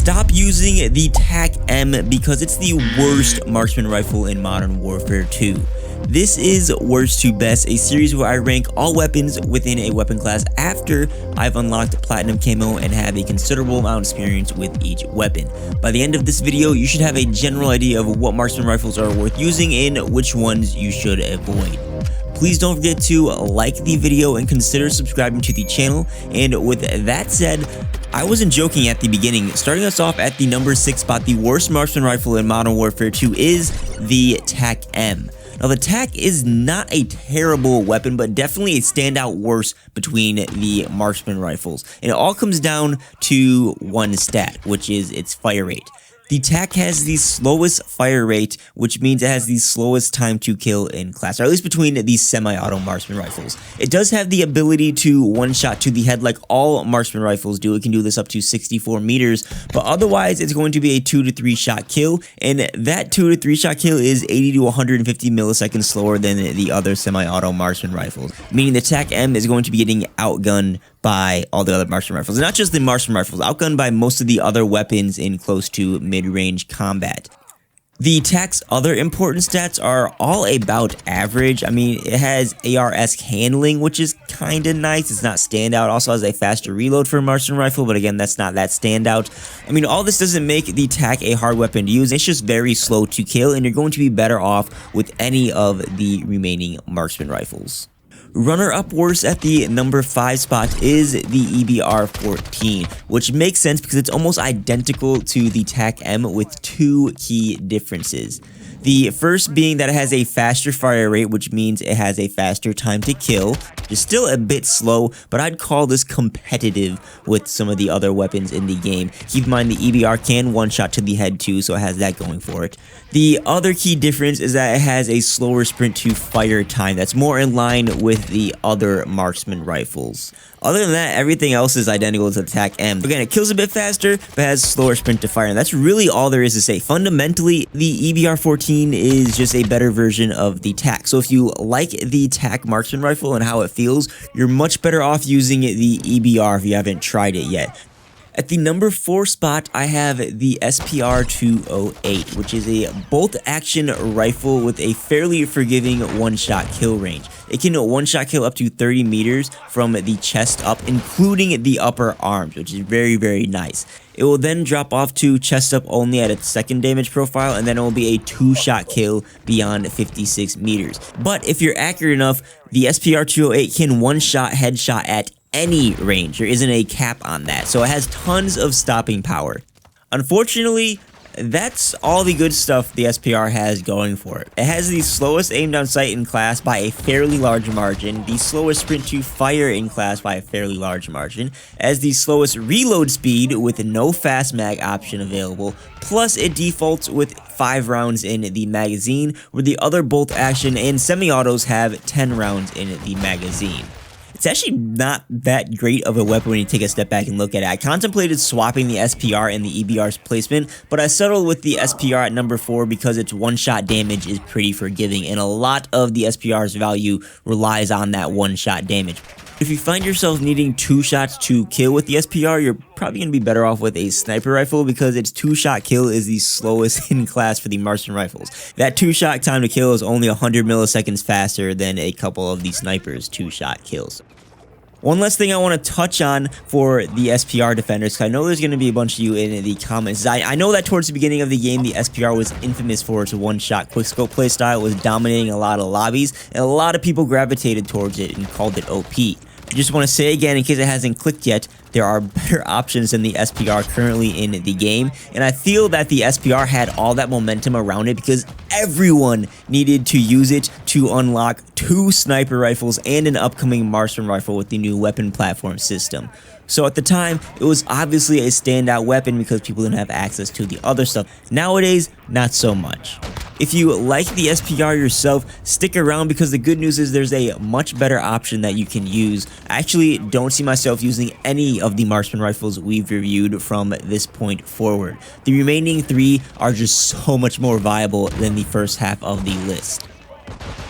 Stop using the TAQ-M because it's the worst marksman rifle in Modern Warfare 2. This is Worst to Best, a series where I rank all weapons within a weapon class after I've unlocked Platinum Camo and have a considerable amount of experience with each weapon. By the end of this video, you should have a general idea of what marksman rifles are worth using and which ones you should avoid. Please don't forget to like the video and consider subscribing to the channel. And with that said, I wasn't joking at the beginning. Starting us off at the number 6 spot, the worst marksman rifle in Modern Warfare 2 is the TAQ-M. Now, the TAQ is not a terrible weapon, but definitely a standout worse between the marksman rifles. And it all comes down to one stat, which is its fire rate. The TAQ has the slowest fire rate, which means it has the slowest time to kill in class, or at least between these semi-auto marksman rifles. It does have the ability to one-shot to the head like all marksman rifles do. It can do this up to 64 meters, but otherwise it's going to be a 2 to 3 shot kill, and that 2 to 3 shot kill is 80 to 150 milliseconds slower than the other semi-auto marksman rifles, meaning the TAQ-M is going to be getting outgunned by all the other marksman rifles. And not just the marksman rifles, outgunned by most of the other weapons in close to mid-range combat. The TAQ's other important stats are all about average. I mean, it has AR-esque handling, which is kind of nice. It's not standout. Also has a faster reload for a marksman rifle, but again, that's not that standout. I mean, all this doesn't make the TAQ a hard weapon to use. It's just very slow to kill, and you're going to be better off with any of the remaining marksman rifles. Runner-up worse at the number 5 spot is the EBR-14, which makes sense because it's almost identical to the TAQ-M with two key differences. The first being that it has a faster fire rate, which means it has a faster time to kill. It's still a bit slow, but I'd call this competitive with some of the other weapons in the game. Keep in mind the EBR can one-shot to the head too, so it has that going for it. The other key difference is that it has a slower sprint to fire time that's more in line with the other marksman rifles. Other than that, everything else is identical to the TAQ-M. Again, it kills a bit faster, but has slower sprint to fire, and that's really all there is to say. Fundamentally, the EBR-14 is just a better version of the TAQ. So if you like the TAQ marksman rifle and how it feels, you're much better off using the EBR if you haven't tried it yet. At the number 4 spot, I have the SPR-208, which is a bolt-action rifle with a fairly forgiving one-shot kill range. It can one-shot kill up to 30 meters from the chest up, including the upper arms, which is very, very nice. It will then drop off to chest up only at its second damage profile, and then it will be a 2-shot kill beyond 56 meters. But if you're accurate enough, the SPR-208 can one-shot headshot at any range. There isn't a cap on that, so it has tons of stopping power. Unfortunately, that's all the good stuff the SPR has going for it. It has the slowest aim down sight in class by a fairly large margin, the slowest sprint to fire in class by a fairly large margin, as the slowest reload speed with no fast mag option available, plus it defaults with 5 rounds in the magazine, where the other bolt action and semi-autos have 10 rounds in the magazine. It's actually not that great of a weapon when you take a step back and look at it. I contemplated swapping the SPR and the EBR's placement, but I settled with the SPR at number 4 because its one-shot damage is pretty forgiving, and a lot of the SPR's value relies on that one-shot damage. If you find yourself needing 2 shots to kill with the SPR, you're probably going to be better off with a sniper rifle because its 2-shot kill is the slowest in class for the marksman rifles. That 2-shot time to kill is only 100 milliseconds faster than a couple of the snipers' 2-shot kills. One last thing I want to touch on for the SPR defenders, because I know there's going to be a bunch of you in the comments. I know that towards the beginning of the game, the SPR was infamous for its one-shot quickscope playstyle. It was dominating a lot of lobbies, and a lot of people gravitated towards it and called it OP. I just want to say again, in case it hasn't clicked yet, there are better options than the SPR currently in the game, and I feel that the SPR had all that momentum around it because everyone needed to use it to unlock 2 sniper rifles and an upcoming marksman rifle with the new weapon platform system. So at the time, it was obviously a standout weapon because people didn't have access to the other stuff. Nowadays, not so much. If you like the SPR yourself, stick around because the good news is there's a much better option that you can use. I actually don't see myself using any of the marksman rifles we've reviewed from this point forward. The remaining 3 are just so much more viable than the first half of the list.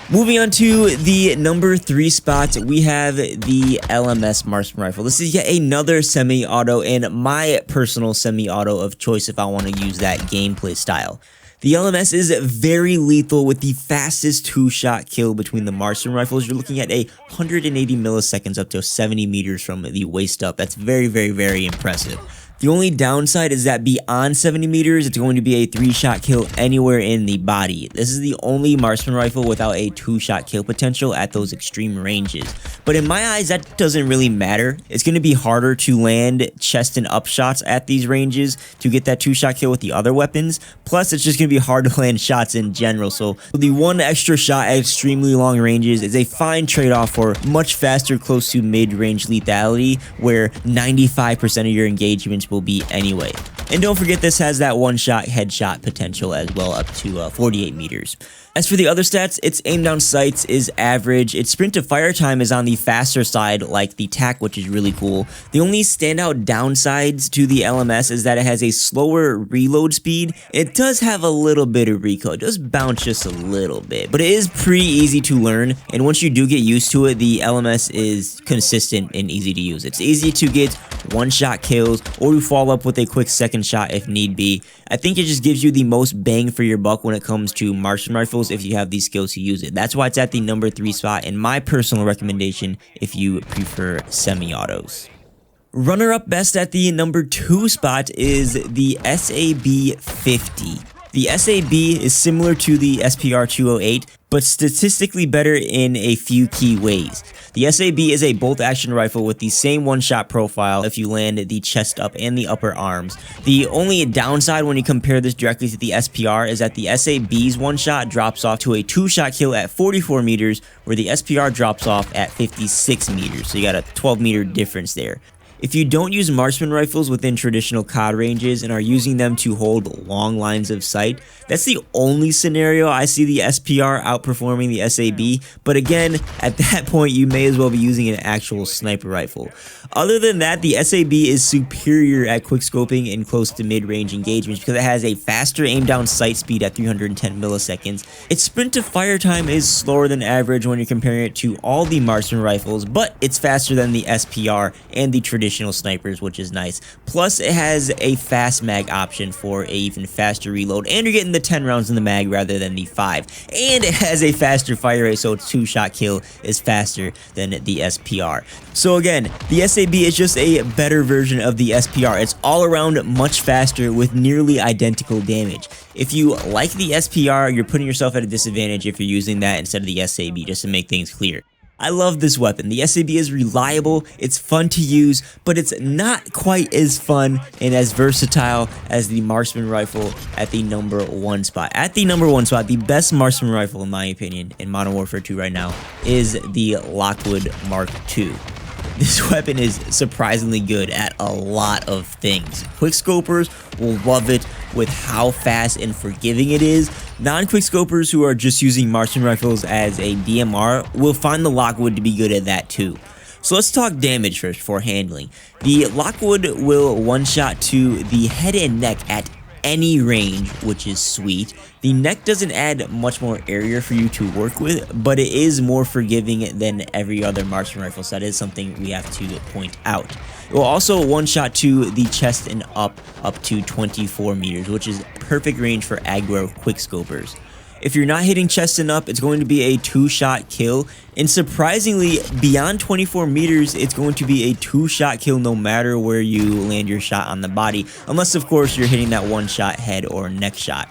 Moving on to the number 3 spot, we have the LMS Marksman rifle. This is yet another semi-auto and my personal semi-auto of choice if I want to use that gameplay style. The LMS is very lethal with the fastest 2-shot kill between the Marksman rifles. You're looking at 180 milliseconds up to 70 meters from the waist up. That's very, very, very impressive. The only downside is that beyond 70 meters, it's going to be a 3-shot kill anywhere in the body. This is the only Marksman rifle without a 2-shot kill potential at those extreme ranges. But in my eyes, that doesn't really matter. It's going to be harder to land chest and up shots at these ranges to get that 2-shot kill with the other weapons. Plus, it's just going to be hard to land shots in general. So the one extra shot at extremely long ranges is a fine trade-off for much faster close to mid-range lethality, where 95% of your engagements will be anyway. And don't forget, this has that 1-shot headshot potential as well, up to 48 meters. As for the other stats, its aim down sights is average. Its sprint to fire time is on the faster side, like the TAQ, which is really cool. The only standout downsides to the LMS is that it has a slower reload speed. It does have a little bit of recoil. It does bounce just a little bit, but it is pretty easy to learn. And once you do get used to it, the LMS is consistent and easy to use. It's easy to get 1-shot kills or to follow up with a quick second shot if need be. I think it just gives you the most bang for your buck when it comes to Marksman rifles if you have these skills to use it. That's why it's at the number 3 spot in my personal recommendation if you prefer semi-autos. Runner up best at the number 2 spot is the SAB 50. The SAB is similar to the SPR 208, but statistically better in a few key ways. The SAB is a bolt action rifle with the same 1-shot profile if you land the chest up and the upper arms. The only downside when you compare this directly to the SPR is that the SAB's 1-shot drops off to a 2-shot kill at 44 meters, where the SPR drops off at 56 meters, so you got a 12-meter difference there. If you don't use Marksman rifles within traditional COD ranges and are using them to hold long lines of sight, that's the only scenario I see the SPR outperforming the SAB, but again, at that point you may as well be using an actual sniper rifle. Other than that, the SAB is superior at quickscoping and close to mid-range engagements because it has a faster aim down sight speed at 310 milliseconds. Its sprint to fire time is slower than average when you're comparing it to all the Marksman rifles, but it's faster than the SPR and the traditional snipers, which is nice. Plus, it has a fast mag option for a even faster reload, and you're getting the 10 rounds in the mag rather than the 5. And it has a faster fire rate, so its 2-shot kill is faster than the SPR. So again, the SAB is just a better version of the SPR. It's all around much faster with nearly identical damage. If you like the SPR, you're putting yourself at a disadvantage if you're using that instead of the SAB, just to make things clear. I love this weapon. The SAB is reliable, it's fun to use, but it's not quite as fun and as versatile as the Marksman rifle at the number 1 spot. At the number 1 spot, the best Marksman rifle, in my opinion, in Modern Warfare 2 right now, is the Lockwood Mk2. This weapon is surprisingly good at a lot of things. Quickscopers will love it with how fast and forgiving it is. Non-quickscopers who are just using Marksman rifles as a DMR will find the Lockwood to be good at that too. So let's talk damage first before handling. The Lockwood will 1-shot to the head and neck at any range, which is sweet. The neck doesn't add much more area for you to work with, but it is more forgiving than every other Marksman rifle, so that is something we have to point out. It will also 1-shot to the chest and up to 24 meters, which is perfect range for aggro quickscopers. If you're not hitting chest and up, it's going to be a 2-shot kill, and surprisingly, beyond 24 meters, it's going to be a 2-shot kill no matter where you land your shot on the body, unless of course you're hitting that 1-shot head or neck shot.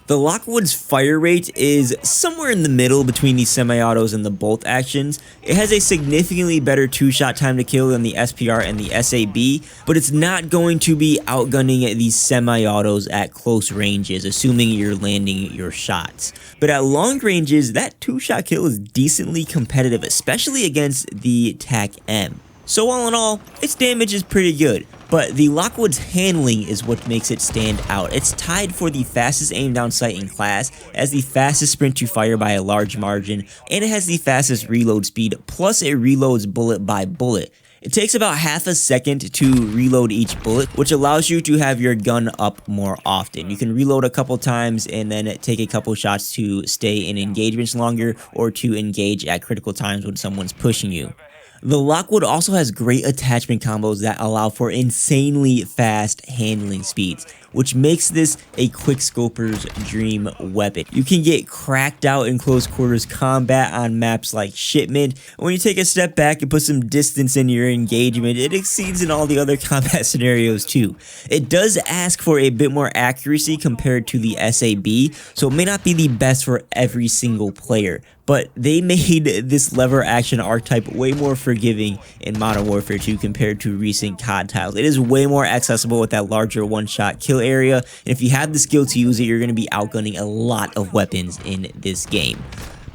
The Lockwood's fire rate is somewhere in the middle between the semi-autos and the bolt actions. It has a significantly better 2-shot time to kill than the SPR and the SAB, but it's not going to be outgunning these semi-autos at close ranges, assuming you're landing your shots. But at long ranges, that 2-shot kill is decently competitive, especially against the TAQ-M. So all in all, its damage is pretty good, but the Lockwood's handling is what makes it stand out. It's tied for the fastest aim down sight in class, has the fastest sprint to fire by a large margin, and it has the fastest reload speed, plus it reloads bullet by bullet. It takes about half a second to reload each bullet, which allows you to have your gun up more often. You can reload a couple times and then take a couple shots to stay in engagements longer or to engage at critical times when someone's pushing you. The Lockwood also has great attachment combos that allow for insanely fast handling speeds, which makes this a quickscoper's dream weapon. You can get cracked out in close quarters combat on maps like Shipment. When you take a step back and put some distance in your engagement, it exceeds in all the other combat scenarios too. It does ask for a bit more accuracy compared to the SAB, so it may not be the best for every single player, but they made this lever action archetype way more forgiving in Modern Warfare 2 compared to recent COD titles. It is way more accessible with that larger one-shot kill area, and if you have the skill to use it, you're going to be outgunning a lot of weapons in this game.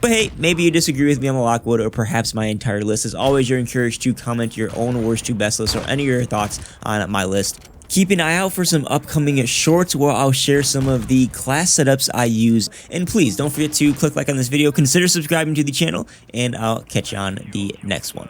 But hey, maybe you disagree with me on the Lockwood or perhaps my entire list. As always, you're encouraged to comment your own worst to best list or any of your thoughts on my list. Keep an eye out for some upcoming shorts where I'll share some of the class setups I use. And please don't forget to click like on this video, consider subscribing to the channel, and I'll catch you on the next one.